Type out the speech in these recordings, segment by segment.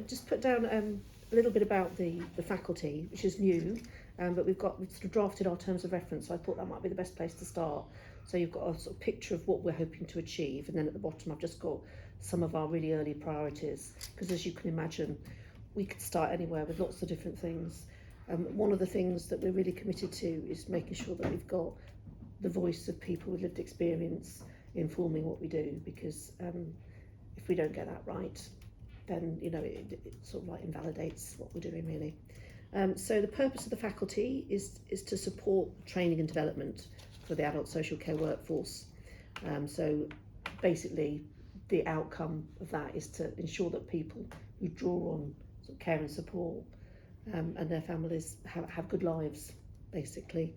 Just put down a little bit about the faculty, which is new, but we've sort of drafted our terms of reference, so I thought that might be the best place to start. So you've got a sort of picture of what we're hoping to achieve, and then at the bottom I've just got some of our really early priorities, because as you can imagine, we could start anywhere with lots of different things. One of the things that we're really committed to is making sure that we've got the voice of people with lived experience informing what we do, because if we don't get that right, then it sort of like invalidates what we're doing really. So the purpose of the faculty is to support training and development for the adult social care workforce. So basically the outcome of that is to ensure that people who draw on sort of care and support and their families have good lives, basically.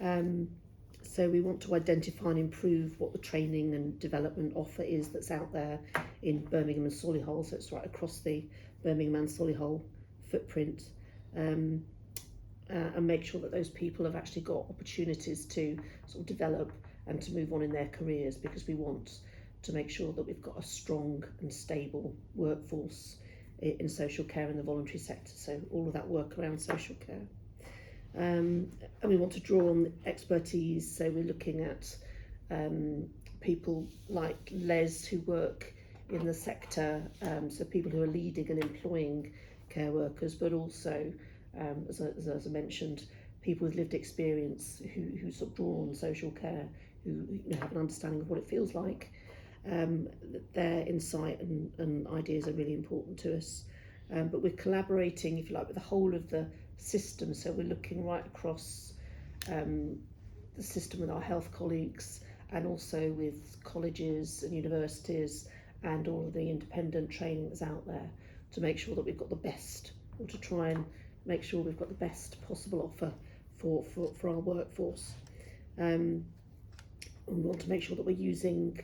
So we want to identify and improve what the training and development offer is that's out there in Birmingham and Solihull, so it's right across the Birmingham and Solihull footprint, and make sure that those people have actually got opportunities to sort of develop and to move on in their careers, because we want to make sure that we've got a strong and stable workforce in social care in the voluntary sector, so all of that work around social care. And we want to draw on expertise, so we're looking at people like Les who work in the sector, so people who are leading and employing care workers, but also, as I mentioned, people with lived experience who sort of draw on social care, who have an understanding of what it feels like. Their insight and ideas are really important to us. But we're collaborating, if you like, with the whole of the system, so we're looking right across the system with our health colleagues, and also with colleges and universities and all of the independent training that's out there, to make sure that we've got the best, or to try and make sure we've got the best possible offer for our workforce. And we want to make sure that we're using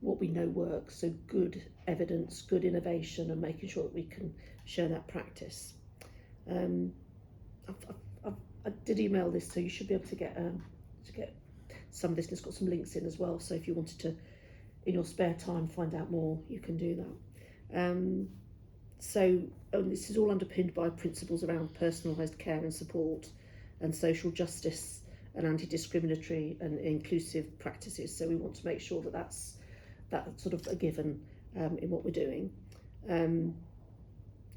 what we know works, so good evidence, good innovation, and making sure that we can share that practice. I did email this, so you should be able to get some of this. It's got some links in as well, so if you wanted to, in your spare time, find out more, you can do that. So this is all underpinned by principles around personalised care and support, and social justice, and anti-discriminatory and inclusive practices. So we want to make sure that that's sort of a given in what we're doing. And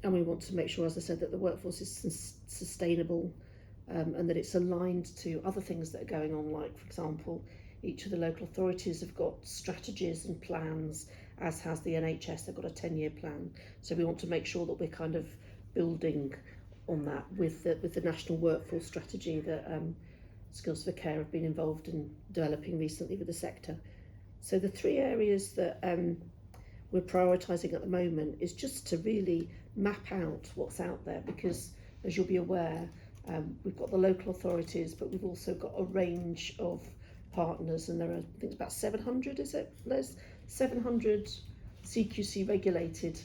we want to make sure, as I said, that the workforce is sustainable, and that it's aligned to other things that are going on, like, for example, each of the local authorities have got strategies and plans, as has the NHS. They've got a 10-year plan. So we want to make sure that we're kind of building on that with the National Workforce Strategy that Skills for Care have been involved in developing recently with the sector. So the three areas that we're prioritising at the moment is just to really map out what's out there, because as you'll be aware, we've got the local authorities, but we've also got a range of partners, and there are, I think it's about 700, is it, Les? 700 CQC regulated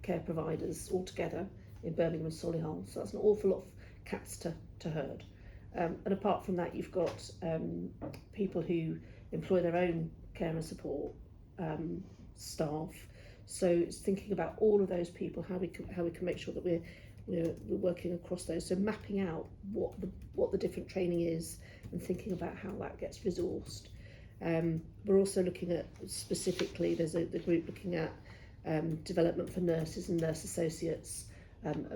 care providers altogether in Birmingham and Solihull, so that's an awful lot of cats to herd. And apart from that, you've got people who employ their own care and support staff. So it's thinking about all of those people, how we can make sure that we're working across those. So mapping out what the different training is, and thinking about how that gets resourced. We're also looking at, specifically, there's the group looking at development for nurses and nurse associates,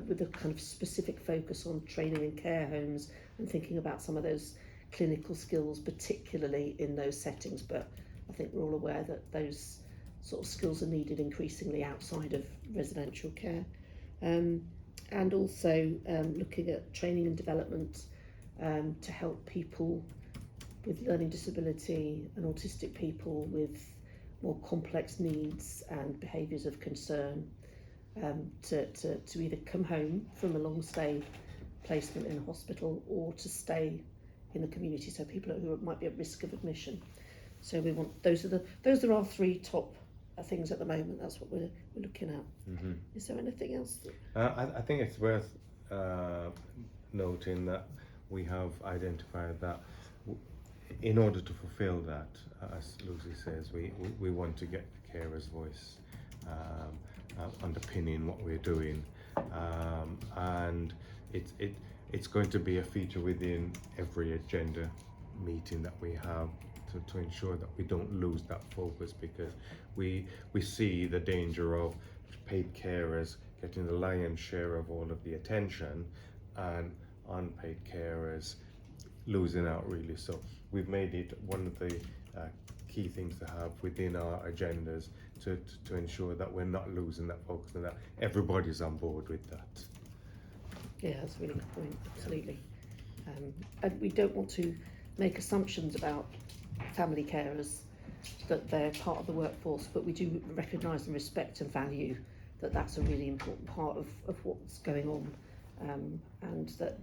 with a kind of specific focus on training in care homes, and thinking about some of those clinical skills, particularly in those settings. But I think we're all aware that those sort of skills are needed increasingly outside of residential care. And also looking at training and development to help people with learning disability and autistic people with more complex needs and behaviours of concern, to either come home from a long stay placement in a hospital, or to stay in the community, so people who might be at risk of admission. So we want those are our three top things at the moment. That's what we're looking at. Mm-hmm. Is there anything else? I think it's worth noting that we have identified that in order to fulfill that, as Lucy says, we want to get the carer's voice underpinning what we're doing, and it's going to be a feature within every agenda meeting that we have to ensure that we don't lose that focus, because we see the danger of paid carers getting the lion's share of all of the attention and unpaid carers losing out really. So we've made it one of the key things to have within our agendas to ensure that we're not losing that focus and that everybody's on board with that. Yeah, that's a really good point, absolutely. And we don't want to make assumptions about family carers, that they're part of the workforce, but we do recognise and respect and value that that's a really important part of what's going on, and that,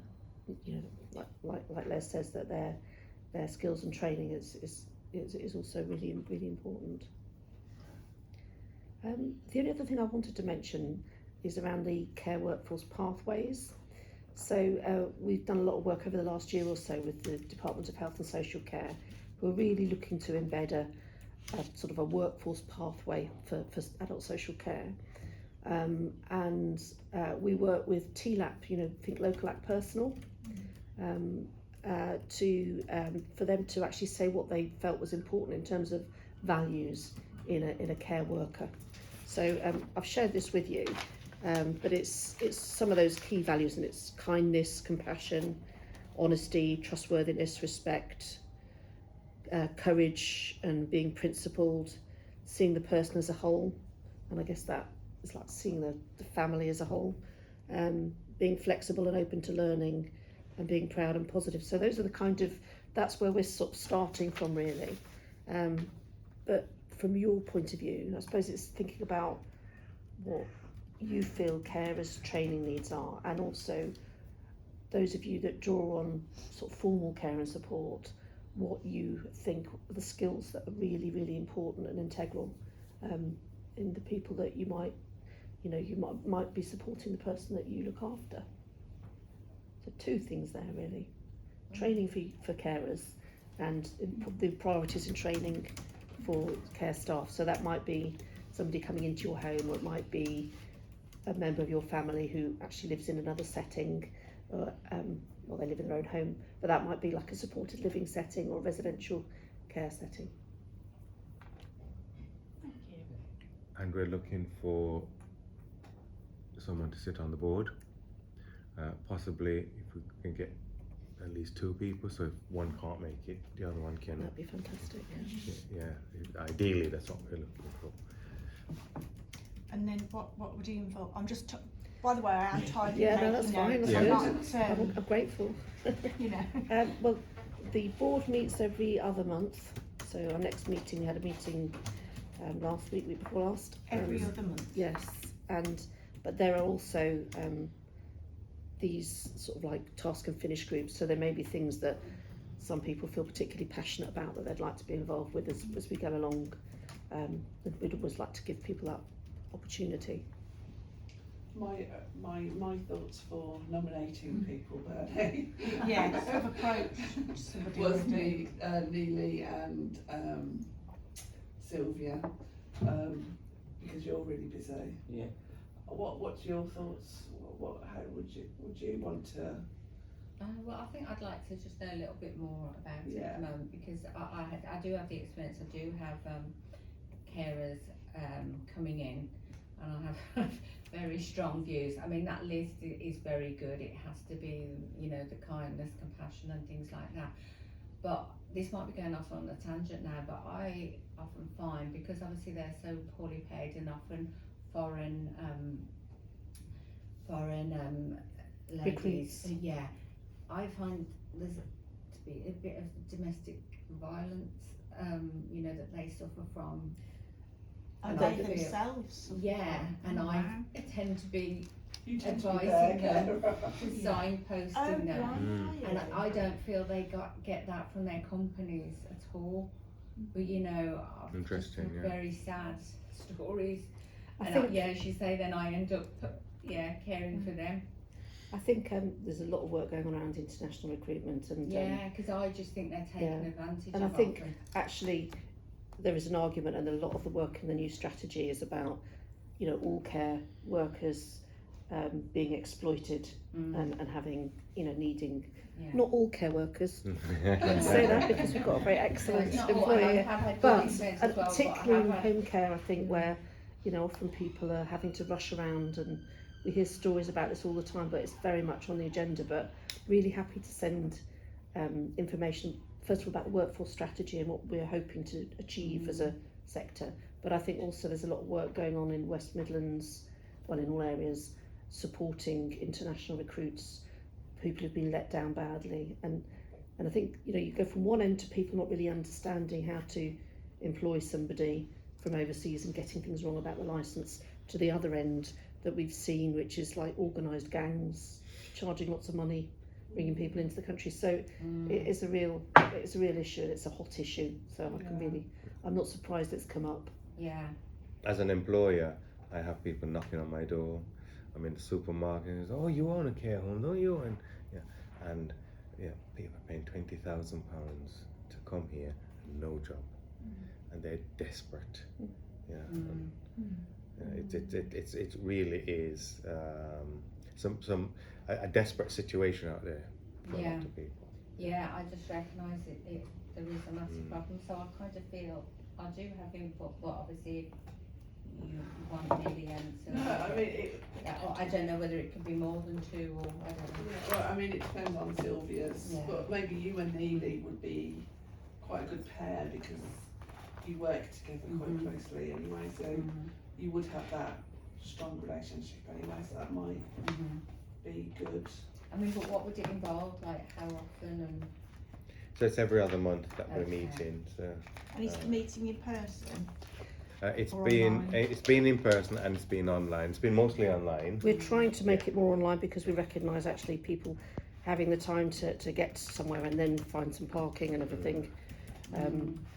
you know, like Les says, that their skills and training is also really important. The only other thing I wanted to mention is around the care workforce pathways. So we've done a lot of work over the last year or so with the Department of Health and Social Care, who are really looking to embed a sort of a workforce pathway for adult social care. And we work with TLAP, you know, Think Local Act Personal, for them to actually say what they felt was important in terms of values in a care worker. So I've shared this with you, but it's some of those key values, and it's kindness, compassion, honesty, trustworthiness, respect, courage, and being principled, seeing the person as a whole, and I guess that is like seeing the family as a whole, being flexible and open to learning, and being proud and positive. So those are the kind of, that's where we're sort of starting from really. But from your point of view, I suppose it's thinking about what you feel carers' training needs are, and also those of you that draw on sort of formal care and support, what you think are the skills that are really, really important and integral in the people that you might be supporting the person that you look after. So two things there really. Training for carers, and the priorities in training for care staff. So that might be somebody coming into your home, or it might be a member of your family who actually lives in another setting, or they live in their own home, but that might be like a supported living setting or a residential care setting. Thank you. And we're looking for someone to sit on the board, possibly if we can get at least two people, so if one can't make it, the other one can. That'd be fantastic. Yeah, ideally that's what we're looking for. And then what would you involve? I'm just, by the way, I am tired. Yeah, no, that's fine. That's Yeah. good. I'm grateful. You know. Well, the board meets every other month. So our next meeting, we had a meeting last week before last. Every other month. Yes, but there are also these sort of like task and finish groups. So there may be things that some people feel particularly passionate about that they'd like to be involved with as we go along. We'd always like to give people that opportunity. My thoughts for nominating people, Bernie. Yeah, sort of approach somebody. Was me, Neely and Sylvia, because you're really busy. Yeah. What's your thoughts? How would you want to? Well, I think I'd like to just know a little bit more about it Yeah. at the moment, because I do have the experience. I do have carers coming in, and I have very strong views. I mean, that list is very good. It has to be, you know, the kindness, compassion and things like that. But this might be going off on a tangent now, but I often find, because obviously they're so poorly paid and often foreign ladies, Recruits. yeah, I find there's to be a bit of domestic violence, you know, that they suffer from. And I they feel- themselves. Yeah, and Oh, I wow. tend to be You tend to be advising there. them to Yeah. signposting Oh, them. right. And I don't feel they get that from their companies at all. But you know, I've just Interesting, heard yeah. very sad stories. I And think yeah, as you say, then I end up caring for them. there's a lot of work going on around international recruitment, and Yeah, because I just think they're taking yeah. advantage And I of think often. actually there is an argument, and a lot of the work in the new strategy is about you know, all care workers being exploited and having, you know, needing, Yeah. not all care workers, let's say that, because we've got a very excellent It's not all, employer I here. have had good But experience as well, particularly in but I have had, home care, I think, where, you know, often people are having to rush around, and we hear stories about this all the time, but it's very much on the agenda. But really happy to send information, first of all, about the workforce strategy and what we're hoping to achieve as a sector. But I think also there's a lot of work going on in West Midlands, well, in all areas, supporting international recruits, people who've been let down badly. And I think, you know, you go from one end to people not really understanding how to employ somebody from overseas and getting things wrong about the licence, to the other end that we've seen, which is like organised gangs charging lots of money, bringing people into the country. So it is a real issue, and it's a hot issue. So I can really, I'm not surprised it's come up. yeah, As an employer, I have people knocking on my door. I'm in the supermarket and oh, you own a care home, don't you? And people are paying £20,000 to come here and no job, and they're desperate. It really is a desperate situation out there for a lot of people. yeah, I just recognise there is a massive problem, so I kind of feel I do have input, but obviously you want millions. No, I mean, I don't know whether it could be more than 2 or I don't know. yeah, well, I mean, it depends on Sylvia's, Yeah. but maybe you and Neely would be quite a good pair because you work together quite closely anyway, so you would have that strong relationship anyway, so that might be good. I mean, but what would it involve? Like how often and So it's every other month that we're Okay. meeting. So And it's meeting in person. it's Or been online. it's been in person and it's been online. It's been mostly online. We're trying to make it more online because we recognise actually people having the time to get somewhere and then find some parking and everything.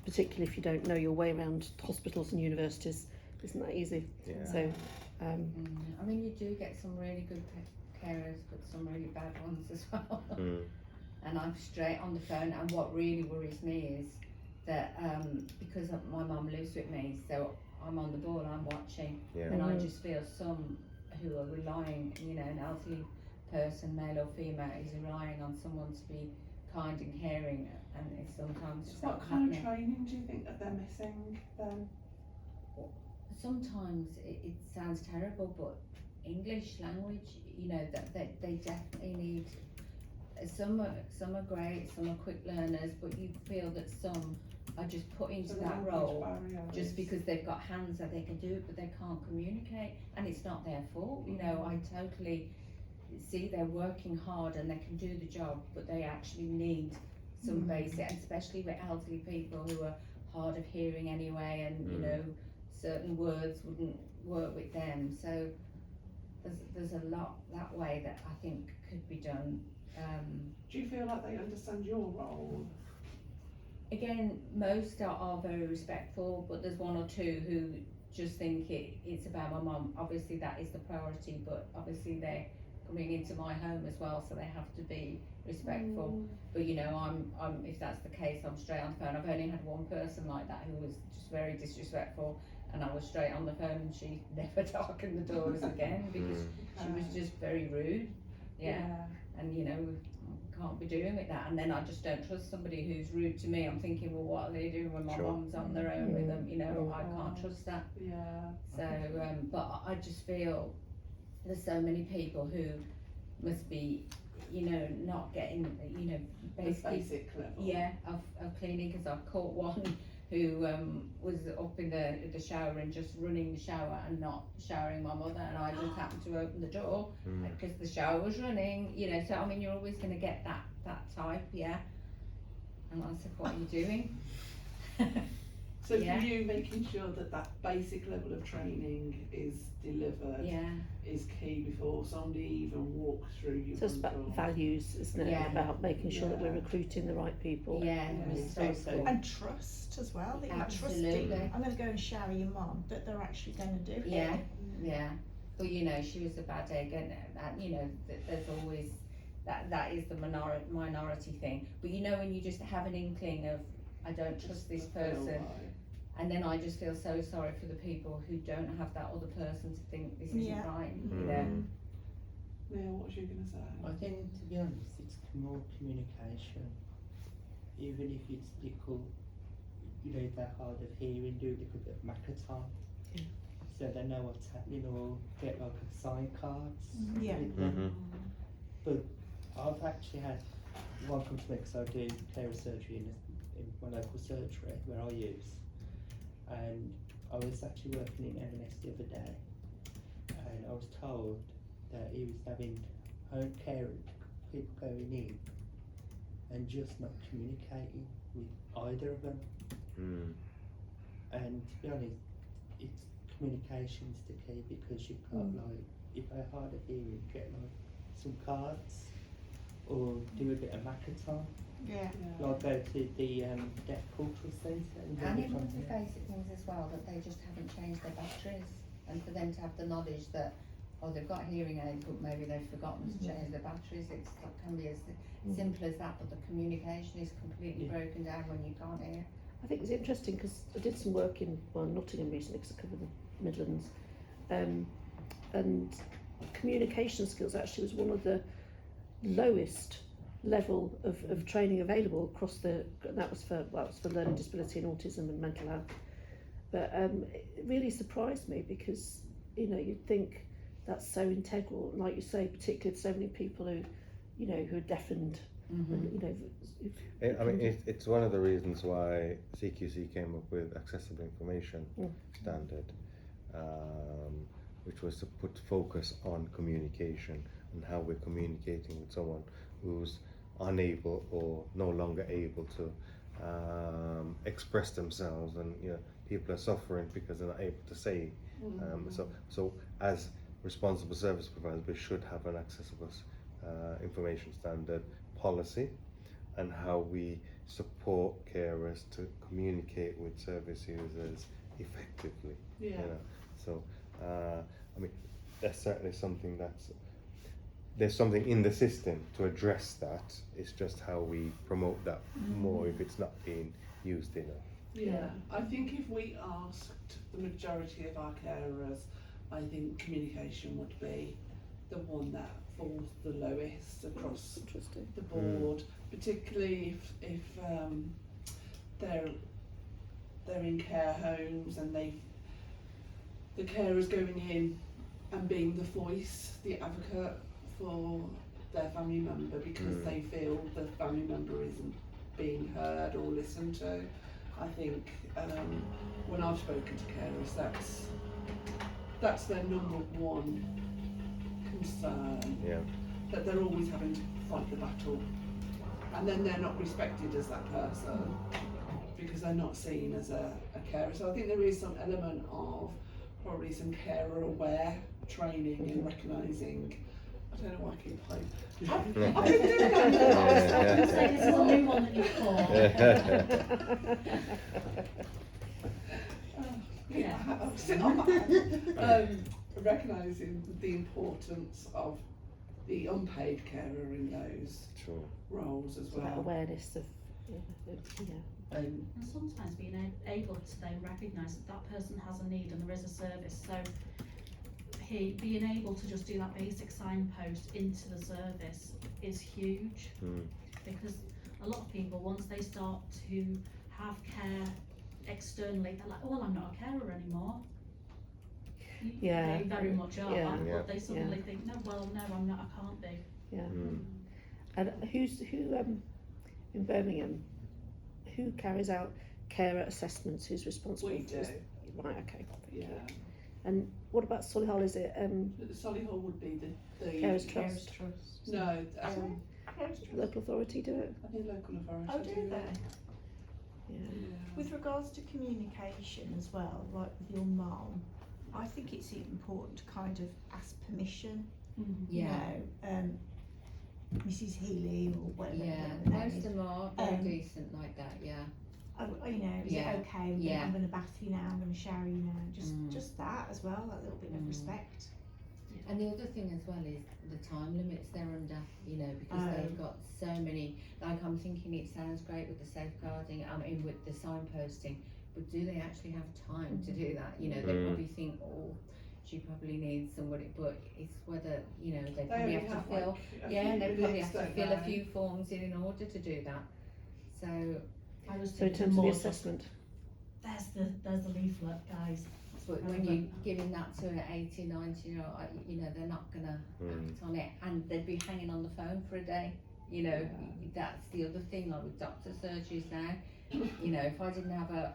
Particularly if you don't know your way around hospitals and universities, isn't that easy? Yeah. So, I mean, you do get some really good carers, but some really bad ones as well. And I'm straight on the phone, and what really worries me is that because my mum lives with me, so I'm on the ball, I'm watching, and I just feel some who are relying, you know, an elderly person, male or female, is relying on someone to be kind and caring, and it's sometimes just What not kind of happening. training do you think that they're missing then? Sometimes it sounds terrible, but English language, you know, that they definitely need. Some are great, some are quick learners, but you feel that some are just put into So the that language role barrier just is- because they've got hands that they can do it, but they can't communicate, and it's not their fault. You know, I totally see they're working hard and they can do the job, but they actually need some basic, and especially with elderly people who are hard of hearing anyway, and you know, certain words wouldn't work with them. So there's a lot that way that I think could be done. Do you feel like they understand your role? Again, most are very respectful, but there's 1 or 2 who just think it's about my mum. Obviously that is the priority, but obviously they're coming into my home as well, so they have to be respectful. But you know, I'm if that's the case, I'm straight on the phone. I've only had 1 person like that who was just very disrespectful, and I was straight on the phone, and she never darkened the doors again because she was just very rude. And you know, can't be doing with that. And then I just don't trust somebody who's rude to me. I'm thinking, well, what are they doing when my mum's on their own with them? You know, I can't trust that. Yeah. So, but I just feel there's so many people who must be, you know, not getting, you know, The basically, basic level. yeah, of cleaning, because I've caught one who was up in the shower and just running the shower and not showering my mother, and I just happened to open the door because the shower was running, you know. So I mean, you're always going to get that type, yeah. And I said, what are you doing? So Yeah. for you, making sure that that basic level of training is delivered Yeah, is key before somebody even walks through your so it's about front door. values, isn't it? Yeah. About making sure that we're Yeah. recruiting the right people. yeah, Yeah. respectful. And trust as well, that you're Absolutely. trusting. I'm going to go and shower your mum, that they're actually going to do it. Yeah, yeah. But you know, she was a bad egg, and you know, there's always that is the minority thing. But you know, when you just have an inkling of, I don't trust this person, And then I just feel so sorry for the people who don't have that other person to think this isn't Yeah. right, you know. Neil, what was you going to say? I think, to be honest, it's more communication. Even if it's little, you know, they're hard of hearing, do a little bit of Makaton. Yeah. So they know what's happening, or get like a sign cards. Yeah. with them. But I've actually had one come to me because I do carer surgery in my local surgery where I use. And I was actually working in M&S the other day, and I was told that he was having home care people going in and just not communicating with either of them. And to be honest, it's communication's the key, because you've got like, if they're hard of hearing, get like some cards or do a bit of Makaton. Yeah. Like go to the Deaf Cultural Centre and And do it it from was the there. basic things as well, that they just haven't changed their batteries, and for them to have the knowledge that, oh, they've got hearing aids, but maybe they've forgotten to change their batteries. It can be as simple as that, but the communication is completely Yeah. broken down when you can't hear. I think it's interesting because I did some work in Nottingham recently, because I cover the Midlands, and communication skills actually was one of the lowest level of training available across that was for learning disability and autism and mental health. But it really surprised me, because you'd think that's so integral, and like you say, particularly so many people who are deafened. And, I mean, it's one of the reasons why CQC came up with Accessible Information Standard, which was to put focus on communication and how we're communicating with someone who's unable or no longer able to express themselves, and people are suffering because they're not able to say. So as responsible service providers, we should have an accessible information standard policy, and how we support carers to communicate with service users effectively. Yeah. So I mean, that's certainly something there's something in the system to address that. It's just how we promote that more if it's not being used enough. Yeah, I think if we asked the majority of our carers, I think communication would be the one that falls the lowest across Interesting. the board, particularly if they're in care homes and the carers going in and being the voice, the advocate for their family member, because they feel the family member isn't being heard or listened to. I think when I've spoken to carers, that's their number one concern, Yeah. that they're always having to fight the battle, and then they're not respected as that person because they're not seen as a carer. So I think there is some element of probably some carer aware training in recognising. I don't know why I keep playing. I've been doing that. So this is a new one that you've I'm sitting on that. Recognising the importance of the unpaid carer in those True. roles as That well. awareness of And sometimes being able to then recognise that person has a need and there is a service. So being able to just do that basic signpost into the service is huge, because a lot of people, once they start to have care externally, they're like, oh well, I'm not a carer anymore. Yeah. They very much are, Yeah. Yeah. but they suddenly think, no, well, no, I'm not, I can't be. And who in Birmingham, who carries out carer assessments? Who's responsible? We for do. this? Right. Okay. Yeah. And what about Solihull? Is it Solihull would be the Carers Trust? No, Local authority do it? I think local authority. Oh, do they? Yeah. With regards to communication as well, like with your mum, I think it's important to kind of ask permission. Yeah. You know, Mrs. Healy or whatever. Yeah, her name most is. of them are very Um, decent like that, yeah. You know, is Yeah. it okay? Yeah. I'm going to bath you now. I'm going to shower you now. Mm. Just that as well. That little bit of respect. And the other thing as well is the time limits they're under, because they've got so many, like I'm thinking it sounds great with the safeguarding, with the signposting, but do they actually have time to do that? You know, they probably think, oh, she probably needs somebody, but it's whether, you know, they probably have to fill, they probably have to fill a few forms in order to do that. So, I was So in thinking terms of the more just, assessment, there's the leaflet, guys. but when you're giving that to an 80, 90 year old, you know, they're not gonna act on it, and they'd be hanging on the phone for a day. You know, that's the other thing, like with doctor surgeries now. You know, if I didn't have like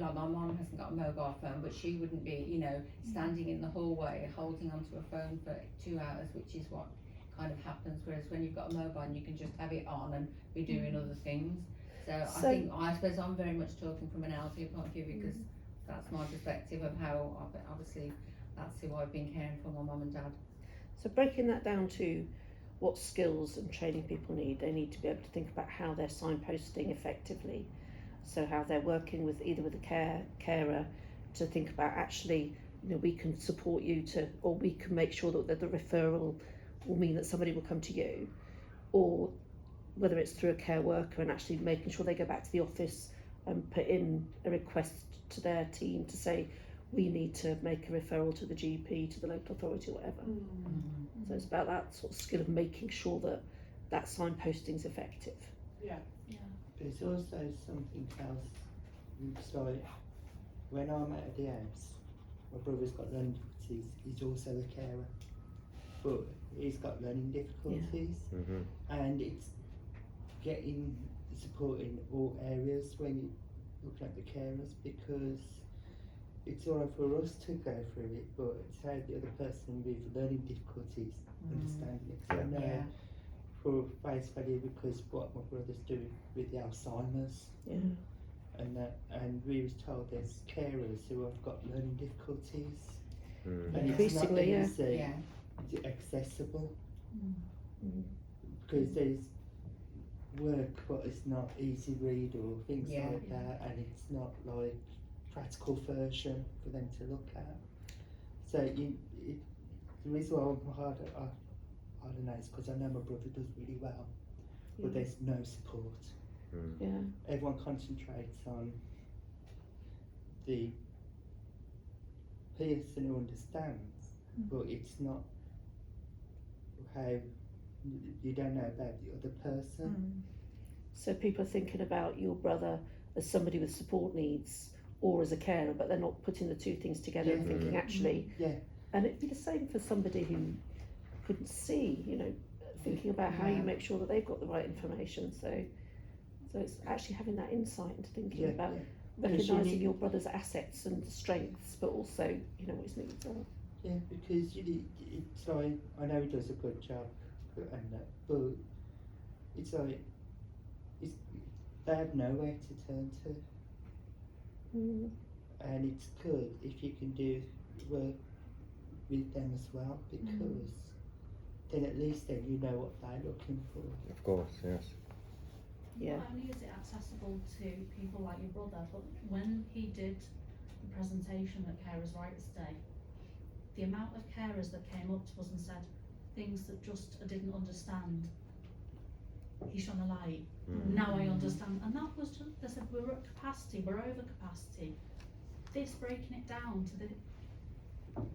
my mum hasn't got a mobile phone, but she wouldn't be, you know, standing in the hallway holding onto a phone for 2 hours, which is what kind of happens. Whereas when you've got a mobile, you can just have it on and be doing other things. So I suppose I'm very much talking from an elderly point of view, because that's my perspective of how, obviously, that's who I've been caring for, my mum and dad. so breaking that down to what skills and training people need, they need to be able to think about how they're signposting effectively. So how they're working with either with a carer to think about, actually, you know, we can support you to, or we can make sure that the referral will mean that somebody will come to you, or whether it's through a care worker and actually making sure they go back to the office and put in a request to their team to say, we need to make a referral to the GP, to the local authority, whatever. So it's about that sort of skill of making sure that that signposting is effective. There's also something else. It's like when I'm at the house, my brother's got learning difficulties. He's also a carer, but he's got learning difficulties, and it's getting support in all areas when you look at the carers, because it's all right for us to go through it, but it's how the other person with learning difficulties understanding it. So I know for face value, because what my brother's doing with the Alzheimer's, and we was told there's carers who have got learning difficulties, and it's not Increasingly, easy accessible, because there's work but it's not easy read or things like that, and it's not like practical version for them to look at. So the reason why I'm hard I don't know, it's because I know my brother does really well, but there's no support. Everyone concentrates on the person who understands, but it's not how you don't know about the other person. So people are thinking about your brother as somebody with support needs or as a carer, but they're not putting the two things together and thinking, actually, and it'd be the same for somebody who couldn't see, you know, thinking about how you make sure that they've got the right information. So it's actually having that insight into thinking about recognising your brother's assets and strengths, but also, you know, what his needs are. Yeah, because it's like, I know he does a good job, and but it's like they have nowhere to turn to, and it's good if you can do work with them as well, because then at least then you know what they're looking for. Of course, yes. Not only is it accessible to people like your brother, but when he did the presentation at Carers' Rights Day, the amount of carers that came up to us and said things that just I didn't understand, he shone a light. Now I understand. And that was just, they said, we're at capacity, we're over capacity. This breaking it down to the,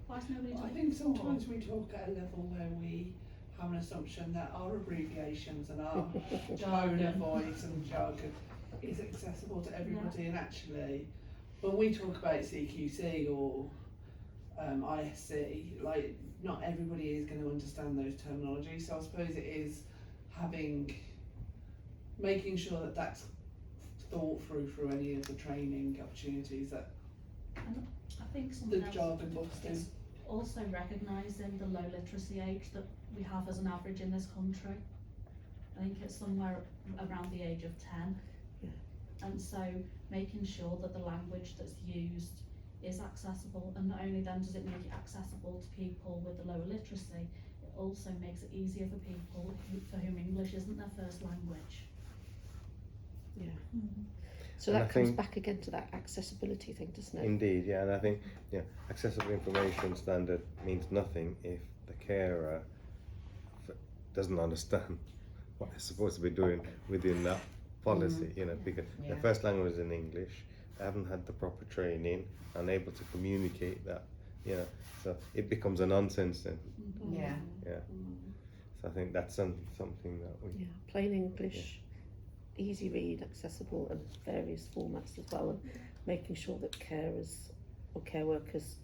why is nobody doing it? I think sometimes we talk at a level where we have an assumption that our abbreviations and our tone of voice and jargon is accessible to everybody, and actually when we talk about CQC or ISC, like, not everybody is going to understand those terminologies, so I suppose it is making sure that that's thought through any of the training opportunities that And I think the something else jargon busting. is also recognising the low literacy age that we have as an average in this country. I think it's somewhere around the age of 10. And so making sure that the language that's used is accessible, and not only then does it make it accessible to people with the lower literacy, it also makes it easier for people for whom English isn't their first language. So And that I comes think- back again to that accessibility thing, doesn't it? Indeed, yeah, and I think accessible information standard means nothing if the carer doesn't understand what they're supposed to be doing within that policy, you know, because their first language is in English, haven't had the proper training, unable to communicate that, so it becomes a nonsense then. Yeah. So I think that's something that we, Yeah, plain English, easy read, accessible, and various formats as well, and making sure that carers or care workers,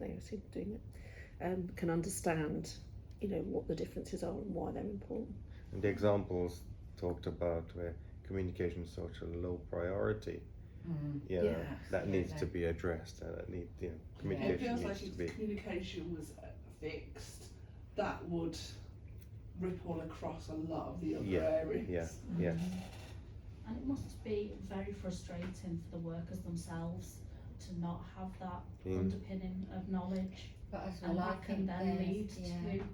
they seem to doing it, can understand, what the differences are and why they're important. and the examples talked about where communication is such a low priority, Yeah, that needs to absolutely. be addressed, and that need, It communication feels needs like to if be. communication was fixed, that would ripple across a lot of the other areas. Yeah. And it must be very frustrating for the workers themselves to not have that underpinning of knowledge, But as and well, I that can think then there's, lead yeah, to.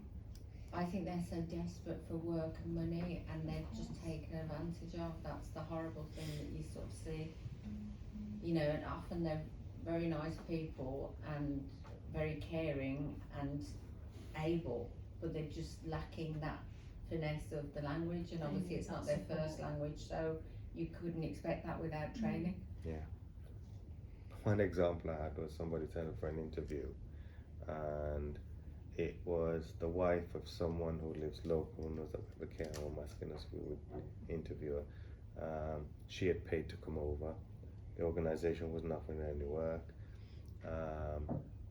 I think they're so desperate for work and money, and they're just taken advantage of. That's the horrible thing that you sort of see. And often they're very nice people and very caring and able, but they're just lacking that finesse of the language, and obviously it's not their first language, so you couldn't expect that without training. One example I had was somebody turned up for an interview, and it was the wife of someone who lives local and was at the care home asking us if we would interview her. She had paid to come over. The organisation wasn't offering her any work.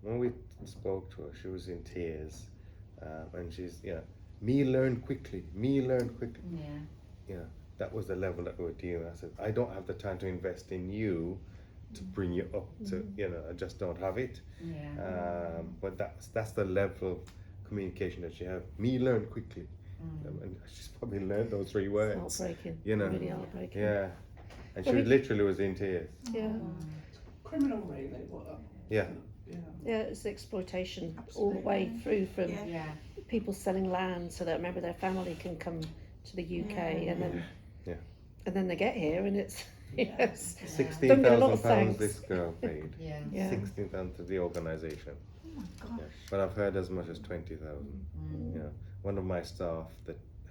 When we spoke to her, she was in tears, and she's, me learn quickly. Yeah. That was the level that we were dealing with. I said, I don't have the time to invest in you to bring you up to, I just don't have it. Yeah. But that's the level of communication that she had. Me learn quickly. And she's probably learned those 3 words. Heartbreaking, You know. really heartbreaking. Yeah. And But she we- literally was in tears. Yeah, Criminal, really. What? Yeah. yeah, it's exploitation all the way through from Yeah. Yeah. people selling land so that a member of their family can come to the UK, and then Yeah. and then they get here and it's yes, £16,000 Don't get a lot of thanks. this girl paid. Yeah. Yeah. 16,000 to the organisation. Oh my gosh. Yeah. But I've heard as much as 20,000. Yeah. One of my staff,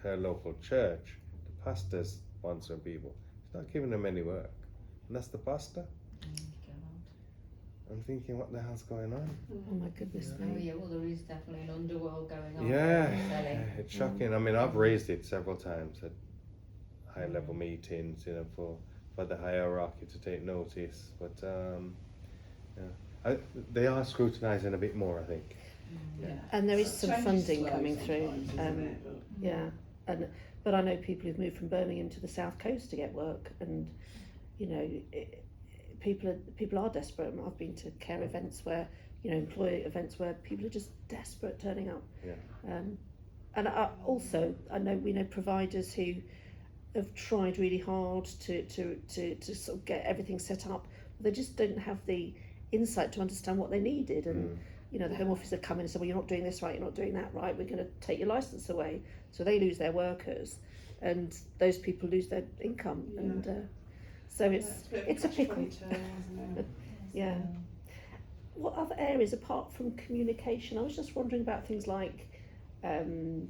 her local church, the pastor's sponsoring people. She's not giving them any work. And that's the pastor. I'm thinking, what the hell's going on? oh my goodness Oh me. yeah, well there is definitely an underworld going on. Yeah, there, selling. it's shocking. I mean, I've raised it several times at high level meetings, for the hierarchy to take notice. But they are scrutinising a bit more, I think. And there is some Change funding slow coming through. sometimes, isn't it? But- Yeah, but I know people who've moved from Birmingham to the South Coast to get work, and people are desperate. I've been to care events where, employee events where people are just desperate turning up. Yeah. And I know we know providers who have tried really hard to sort of get everything set up. They just don't have the insight to understand what they needed, and the Home Office have come in and said, well, you're not doing this right, you're not doing that right, we're going to take your licence away. So they lose their workers, and those people lose their income, and so it's a pickle. Yeah. What other areas apart from communication? I was just wondering about things like, I don't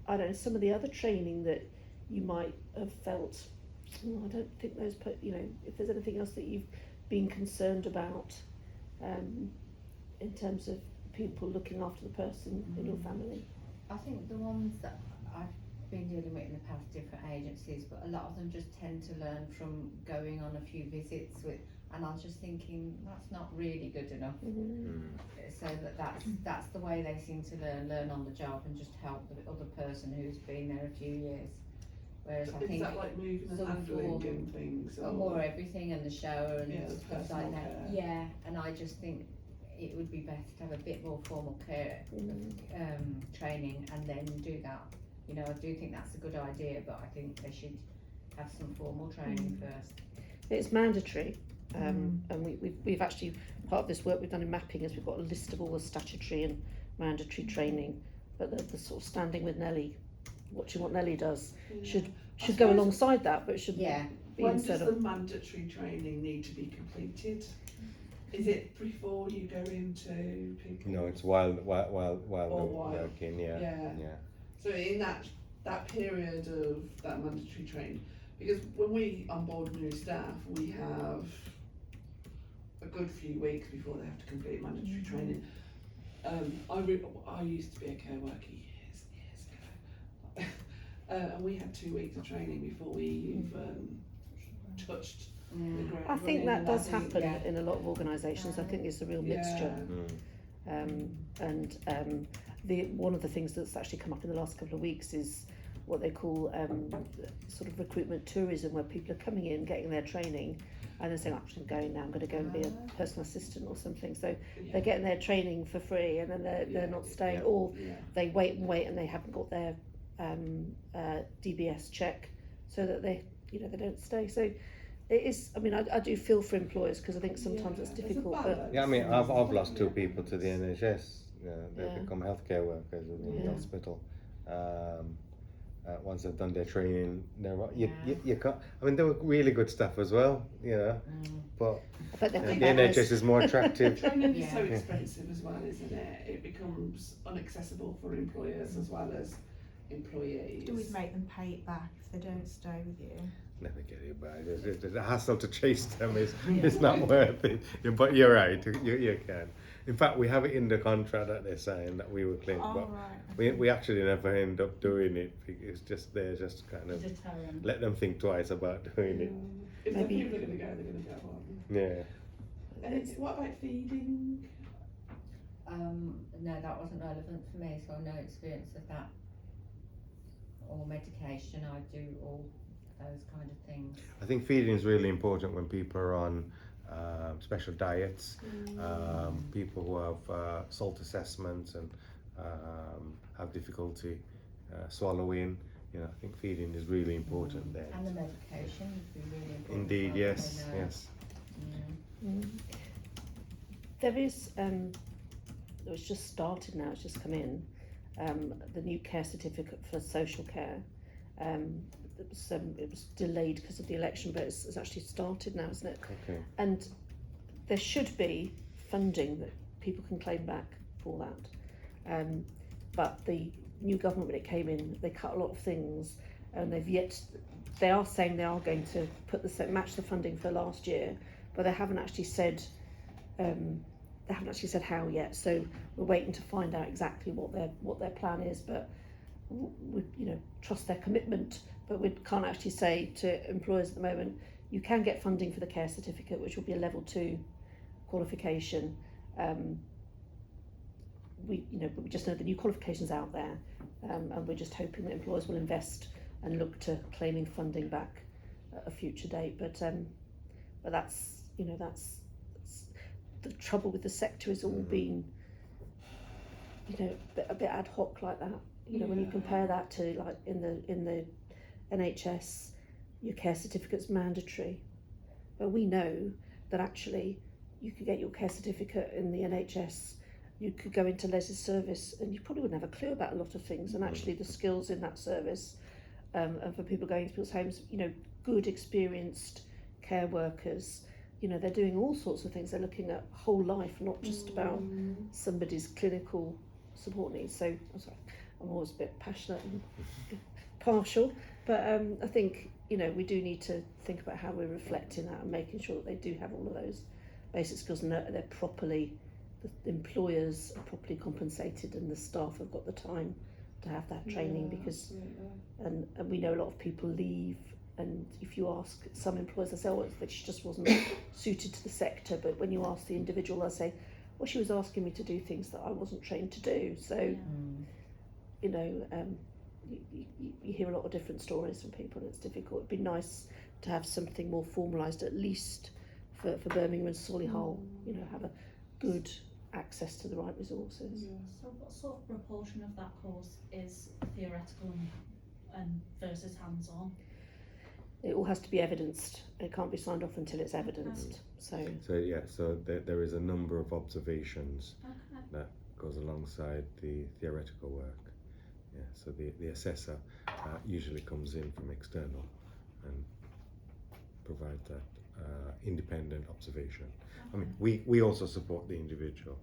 know, some of the other training that you might have felt. I don't think those. If there's anything else that you've been concerned about, in terms of people looking after the person in your family. I think the ones that I've been dealing with in the past, different agencies, but a lot of them just tend to learn from going on a few visits with, and I was just thinking that's not really good enough. So that's the way they seem to learn on the job and just help the other person who's been there a few years. Whereas I Is think that like moving and some handling form- and things? or more everything and the shower and Yeah, stuff personal like that. care. Yeah, and I just think it would be better to have a bit more formal care training and then do that. I do think that's a good idea, but I think they should have some formal training first. It's mandatory, and we've actually, part of this work we've done in mapping is we've got a list of all the statutory and mandatory training, but the sort of standing with Nellie, watching what Nellie does, should I go suppose- alongside that, but should Yeah. be When does instead the of. mandatory training need to be completed? Is it before you go into people? No, it's while Or they're while. working. Yeah. So in that period of that mandatory training, because when we onboard new staff, we have a good few weeks before they have to complete mandatory training. I used to be a care worker years ago, and we had 2 weeks of training before we even touched the ground I think running, that and does think- happen yeah. in a lot of organisations. I think it's a real mixture. The one of the things that's actually come up in the last couple of weeks is what they call sort of recruitment tourism, where people are coming in, getting their training, and then saying, "I'm going now. I'm going to go and be a personal assistant or something." So they're getting their training for free, and then they're not staying, or they wait and they haven't got their DBS check, so that they don't stay. So it is. I mean, I do feel for employers, because I think sometimes it's there's a difficult, but balance. Yeah, I mean, I've lost 2 people to the NHS. They Yeah. become healthcare workers in the Yeah. hospital. Once they've done their training, you can't. I mean, they were really good stuff as well, but I bet they're the good bad NHS guys. is more attractive. Training is Yeah. so expensive as well, isn't it? It becomes unaccessible for employers as well as employees. You always make them pay it back if they don't stay with you. Never get it back. The hassle to chase them is not worth it. But you're right. You can. In fact, we have it in the contract that they're saying that we will claim, but we actually never end up doing it. It's just they're just kind of Deterrent. let them think twice about doing it. If Maybe- the people are going to go, they're going to go on. Yeah. And what about feeding? No, that wasn't relevant for me, so no experience of that. Or medication, I do all those kind of things. I think feeding is really important when people are on special diets, people who have salt assessments and have difficulty swallowing. I think feeding is really important there. And the medication would be really important. Indeed, so yes, they know. yes. There is, it's just started now, it's just come in, the new care certificate for social care. It was delayed because of the election, but it's actually started now, isn't it? Okay. And there should be funding that people can claim back for that. But the new government, when it came in, they cut a lot of things, and they are saying they are going to match the funding for last year, but they haven't actually said how yet. So we're waiting to find out exactly what their plan is. But we trust their commitment, but we can't actually say to employers at the moment, you can get funding for the care certificate, which will be a level 2 qualification. We just know the new qualifications out there, and we're just hoping that employers will invest and look to claiming funding back at a future date. But that's the trouble with the sector, is all been a bit ad hoc like that. When you compare that to, like, in the NHS, your care certificate's mandatory, but we know that actually you could get your care certificate in the NHS, you could go into leisure service, and you probably wouldn't have a clue about a lot of things, and actually the skills in that service, and for people going into people's homes, good experienced care workers, they're doing all sorts of things. They're looking at whole life, not just about somebody's clinical support needs. So I'm always a bit passionate and partial, but I think we do need to think about how we're reflecting that and making sure that they do have all of those basic skills, and they're properly, the employers are properly compensated, and the staff have got the time to have that training, because and we know a lot of people leave, and if you ask some employers, they say, oh, that she just wasn't suited to the sector, but when you ask the individual, they'll say, well, she was asking me to do things that I wasn't trained to do. So you hear a lot of different stories from people, and it's difficult. It'd be nice to have something more formalised, at least for Birmingham and Solihull, have a good access to the right resources. So what sort of proportion of that course is theoretical and versus hands-on? It all has to be evidenced. It can't be signed off until it's evidenced. So There is a number of observations Okay. that goes alongside the theoretical work. Yeah, so the assessor usually comes in from external and provides that independent observation. I mean, we also support the individual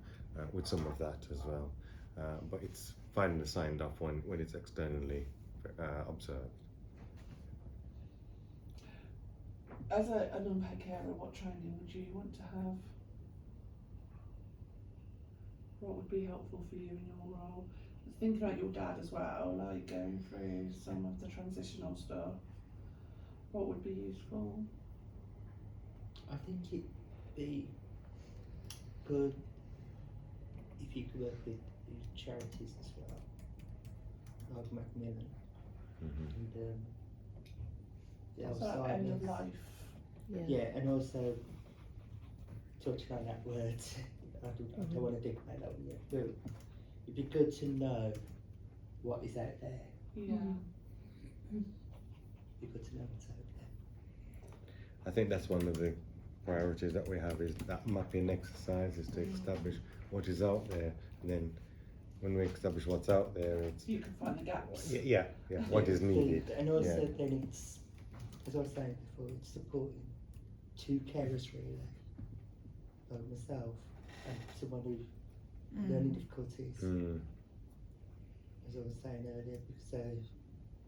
with some of that as well, but it's finally signed off when it's externally observed. As an unpaid carer, what training would you want to have? What would be helpful for you in your role? Thinking about your dad as well, like going through some of the transitional stuff. What would be useful? I think it'd be good if you could work with charities as well, like Macmillan Mhm. and the So that end of Alzheimer's. life. Yeah. Yeah, and also touching on that word, I don't want to dig about that one yet, but it'd be good to know what is out there. Yeah. It'd be good to know what's out there. I think that's one of the priorities that we have, is that mapping exercise, is to establish what is out there, and then when we establish what's out there, it's You can find the gaps. yeah, what is needed. And also then it's, as I was saying before, it's supporting two carers really, like myself and someone with learning difficulties, Mm. as I was saying earlier, because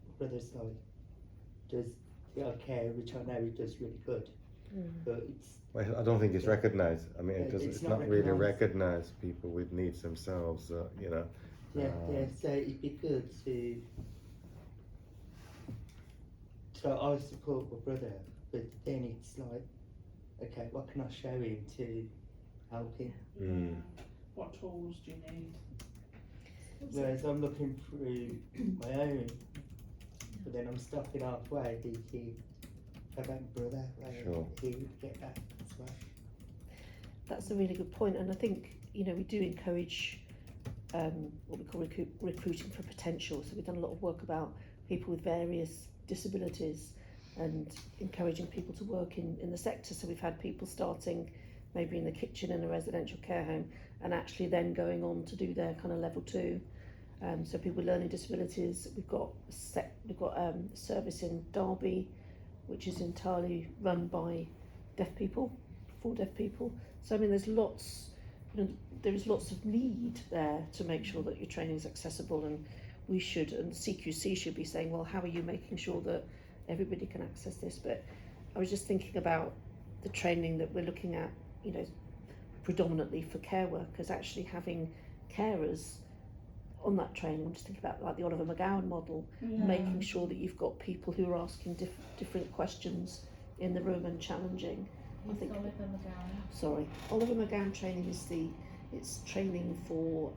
my brother's like does the odd care, which I know he does really good, but it's Well, I don't think it's recognised. I mean, Yeah, it's it's not not really recognised. recognised, people with needs themselves, you know. yeah, so it'd be good to. So I support my brother, but then it's like, okay, what can I show him to help him? Mm. What tools do you need? Whereas I'm looking through my own, but then I'm stopping halfway thinking about my brother, Sure. he would get that as well. That's a really good point, and I think, you know, we do encourage what we call recruiting for potential. So we've done a lot of work about people with various disabilities and encouraging people to work in the sector. So we've had people starting maybe in the kitchen in a residential care home and actually then going on to do their kind of level 2. So people with learning disabilities, we've got a service in Derby, which is entirely run by deaf people, for deaf people. So I mean, there's lots, you know, there is lots of need there to make sure that your training is accessible, and we should, and CQC should be saying, well, how are you making sure that everybody can access this? But I was just thinking about the training that we're looking at, you know, predominantly for care workers, actually having carers on that training. I'm just thinking about like the Oliver McGowan model, making sure that you've got people who are asking different questions in the room and challenging. I think Oliver McGowan. Sorry, Oliver McGowan training is it's training for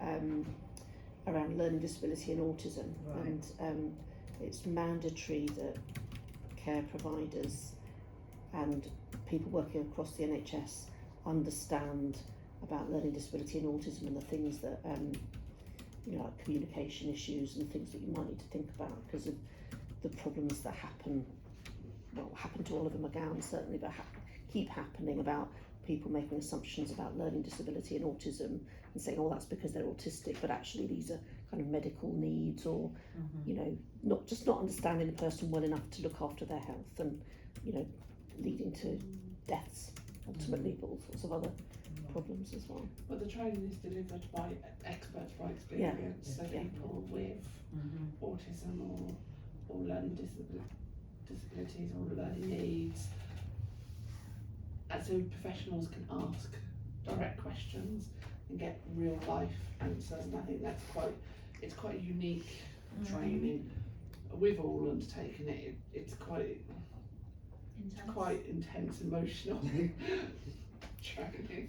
around learning disability and autism, Right. and it's mandatory that care providers and people working across the NHS understand about learning disability and autism and the things that you know, like communication issues and things that you might need to think about because of the problems that happen to Oliver McGowan certainly, but keep happening about people making assumptions about learning disability and autism and saying, oh, that's because they're autistic, but actually these are kind of medical needs, or you know, not understanding the person well enough to look after their health, and you know, leading to deaths ultimately, but all sorts of other problems as well. But the training is delivered by experts by experience, so Yeah. people with autism or learning disabilities or learning needs. And so professionals can ask direct questions and get real life answers, and I think that's it's quite a unique training. We've all undertaken it. It's quite intense, emotional training.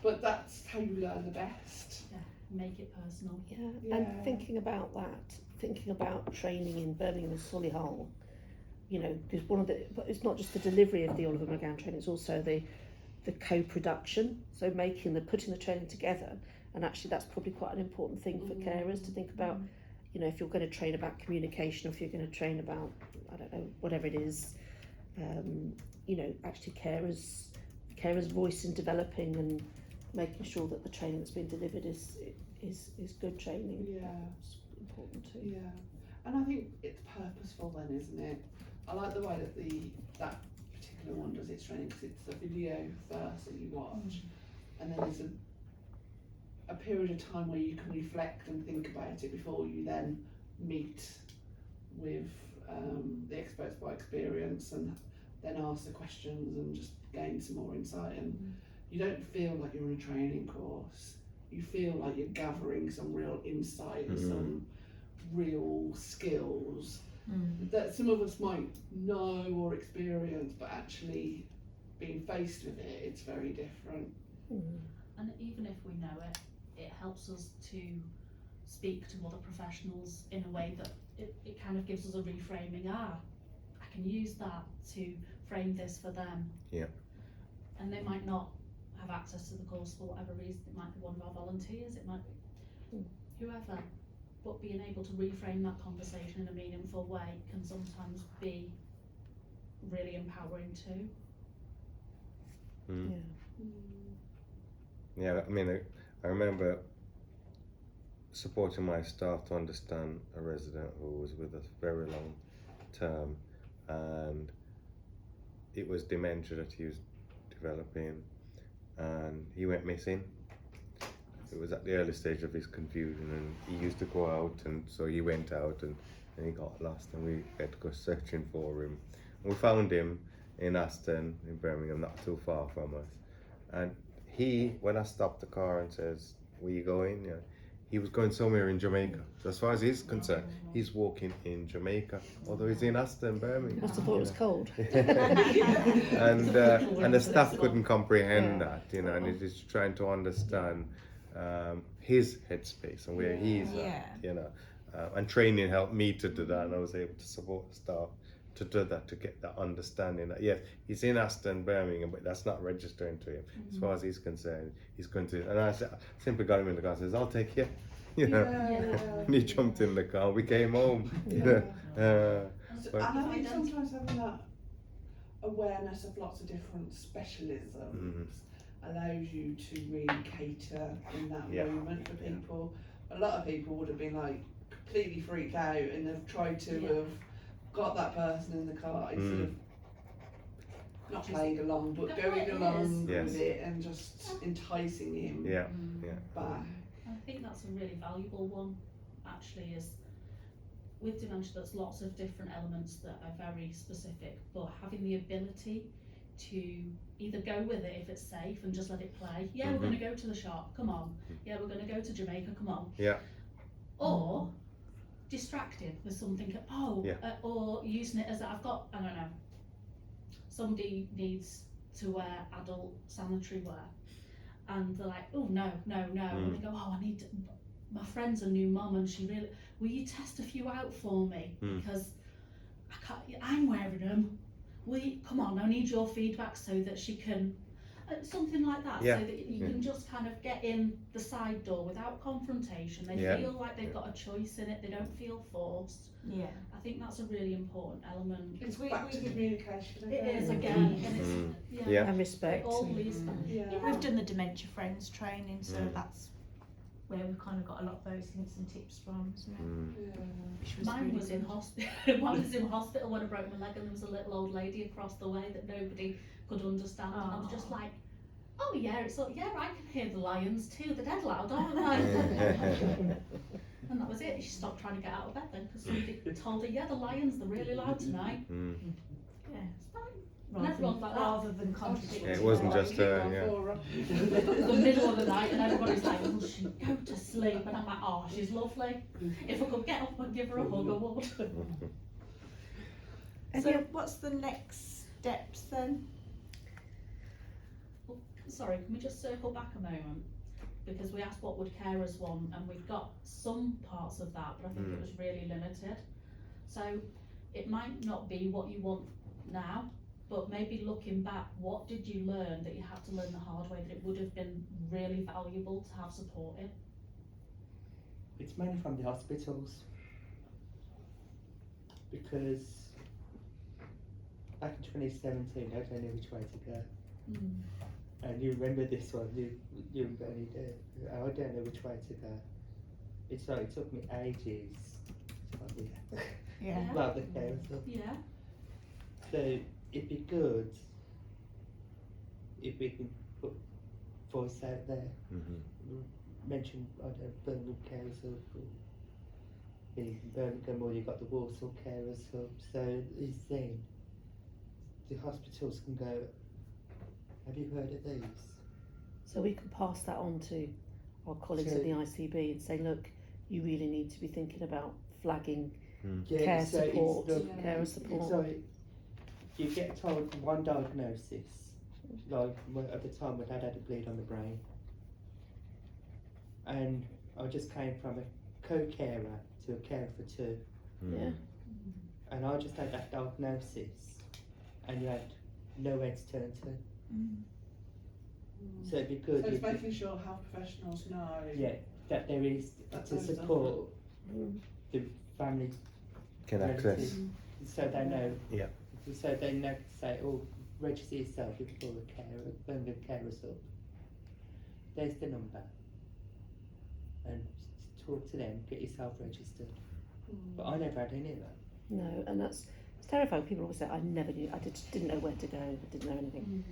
But that's how you learn the best. Make it personal. Yeah, and thinking about training in Birmingham and Solihull, you know, because but it's not just the delivery of the Oliver McGowan training, it's also the co-production, so putting the training together, and actually that's probably quite an important thing for carers to think about, you know, if you're going to train about communication, or if you're going to train about, I don't know, whatever it is, you know, actually carers voice in developing and making sure that the training that's been delivered is good training. Yeah. It's important too. Yeah, and I think it's purposeful then, isn't it? I like the way that that particular one does its training, because it's a video first that you watch, and then there's a period of time where you can reflect and think about it before you then meet with the experts by experience, and then ask the questions and just gain some more insight. And you don't feel like you're on a training course. you feel like you're gathering some real insight and Mhm. some real skills Mm. that some of us might know or experience, but actually being faced with it, it's very different. And even if we know it, it helps us to speak to other professionals in a way that it kind of gives us a reframing. I can use that to frame this for them. Yeah. And they might not have access to the course for whatever reason. It might be one of our volunteers, it might be whoever. But being able to reframe that conversation in a meaningful way can sometimes be really empowering too. Mm. Yeah. Yeah, I mean, I remember supporting my staff to understand a resident who was with us very long term, and it was dementia that he was developing, and he went missing. It was at the early stage of his confusion, and he used to go out, and so he went out and he got lost, and we had to go searching for him. And we found him in Aston, in Birmingham, not too far from us. And he, when I stopped the car and says, "Where you going?" You know, he was going somewhere in Jamaica. So as far as he's concerned, he's walking in Jamaica, although he's in Aston, Birmingham. Must have thought it was cold. and the staff couldn't comprehend Yeah. that, you know, and he's trying to understand his headspace and where he's at, you know, and training helped me to do that, and I was able to support the staff to do that, to get that understanding that yes, he's in Aston, Birmingham, but that's not registering to him. As far as he's concerned, he's going to, and I simply got him in the car and says, "I'll take you," you know. And he jumped in the car, we came home. And I think sometimes having that awareness of lots of different specialisms allows you to really cater in that moment for people. A lot of people would have been like completely freaked out and have tried to have got that person in the car instead of not playing along, but going along with it and just enticing him back. I think that's a really valuable one, actually, is with dementia there's lots of different elements that are very specific, but having the ability to either go with it if it's safe and just let it play. Yeah, we're going to go to the shop, come on. Yeah, we're going to go to Jamaica, come on. Yeah. Or distracted with something, or using it as I've got, I don't know, somebody needs to wear adult sanitary wear, and they're like, oh no, and they go, oh, I need to, my friend's a new mum and she really, will you test a few out for me, because I can't, I'm wearing them, come on, I need your feedback so that she can, something like that, so that you can just kind of get in the side door without confrontation. They feel like they've got a choice in it, they don't feel forced. Yeah. I think that's a really important element. It's back to communication again. It is again, and it's, And respect. it all leads back. We've done the Dementia Friends training, so that's where we've kind of got a lot of those hints and tips from, isn't it? Which was Mine really was in good. hospital. Mine was in hospital when I broke my leg, and there was a little old lady across the way that nobody could understand. And I was just like, "Oh yeah, it's like, yeah, I can hear the lions too. They're dead loud, aren't they?" And that was it. She stopped trying to get out of bed then because somebody told her, "Yeah, the lions, they're really loud tonight." Yeah. It's fine. Rather everyone's like that. rather than contradicting. Yeah, it wasn't her. just her, The middle of the night, and everybody's like, "Oh, she go to sleep," and I'm like, "Oh, she's lovely. If I could get up and give her a hug, I would." So what's the next steps then? Sorry, can we just circle back a moment? Because we asked what would carers want, and we've got some parts of that, but I think it was really limited. So it might not be what you want now, but maybe looking back, what did you learn that you had to learn the hard way that it would have been really valuable to have support in? It's mainly from the hospitals, because back in 2017 I don't know which way to go. And you remember this one, you and Bernie do. I don't know which way to go. It took me ages to find Yeah. well, the care stuff. Yeah. So it'd be good if we can put voice out there. Mention, I don't know, Birmingham Carers Hub, or in Birmingham, or you've got the Walsall Carers Hub. So at least then the hospitals can go, have you heard of these? So we can pass that on to our colleagues at the ICB and say, look, you really need to be thinking about flagging care so it's support, the- carer support. So you get told one diagnosis, like at the time my dad had a bleed on the brain, and I just came from a co-carer to a carer for two, Yeah. and I just had that diagnosis, and you had nowhere to turn to. So it'd be So good it's if, making sure health professionals know. yeah, that there is That to goes on. support Mm. the family, Can access. relatives, so they know. Yeah. So they know to say, oh, register yourself before the carer, when the carer's up. There's the number. And talk to them, get yourself registered. But I never had any of that. No, and it's terrifying. People always say, I never knew, didn't know where to go, I didn't know anything.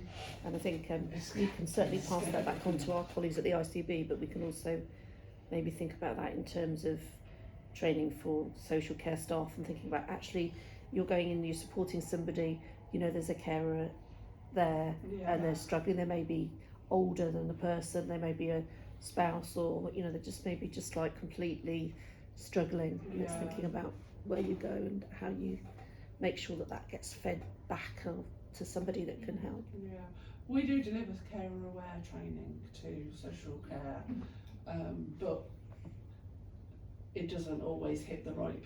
And I think we can certainly pass that back on to our colleagues at the ICB, but we can also maybe think about that in terms of training for social care staff and thinking about actually you're going in, you're supporting somebody, you know, there's a carer there Yeah. and they're struggling, they may be older than the person, they may be a spouse or, you know, they're just maybe just like completely struggling. And it's Yeah. thinking about where you go and how you make sure that that gets fed back to somebody that can help. Yeah, we do deliver carer aware training to social care, but it doesn't always hit the right